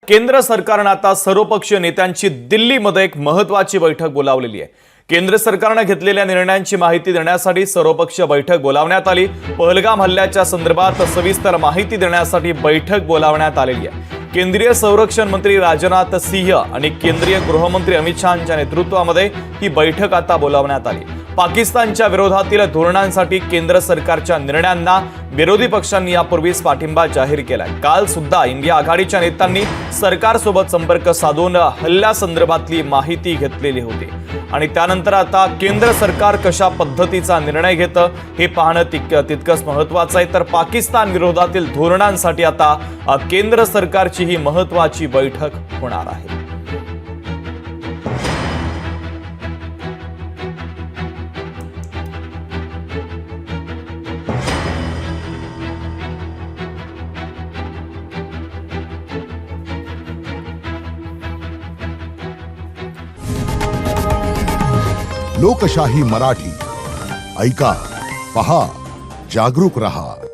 केंद्र सरकारने आता सर्वपक्षीय नेत्यांची दिल्लीमध्ये एक महत्त्वाची बैठक बोलावलेली आहे। केंद्र सरकारने घेतलेल्या निर्णयांची माहिती देण्यासाठी सर्वपक्षीय बैठक बोलावण्यात आली। पहलगाम हल्ल्याच्या संदर्भात सविस्तर माहिती देण्यासाठी बैठक बोलावण्यात आलेली आहे। केंद्रीय संरक्षण मंत्री राजनाथ सिंह आणि केंद्रीय गृहमंत्री अमित शहा यांच्या नेतृत्वामध्ये ही बैठक आता बोलावण्यात आली। पाकिस्तानच्या विरोधातील धोरणांसाठी केंद्र सरकारच्या निर्णयांना विरोधी पक्षांनी यापूर्वीच पाठिंबा जाहीर केलाय। काल सुद्धा इंडिया आघाडीच्या नेत्यांनी सरकारसोबत संपर्क साधून हल्ल्यासंदर्भातली माहिती घेतलेली होती आणि त्यानंतर आता केंद्र सरकार कशा पद्धतीचा निर्णय घेतं हे पाहणं तितकंच महत्त्वाचं आहे। तर पाकिस्तान विरोधातील धोरणांसाठी आता केंद्र सरकारची ही महत्त्वाची बैठक होणार आहे। लोकशाही मराठी ऐका, पहा, जागरूक रहा।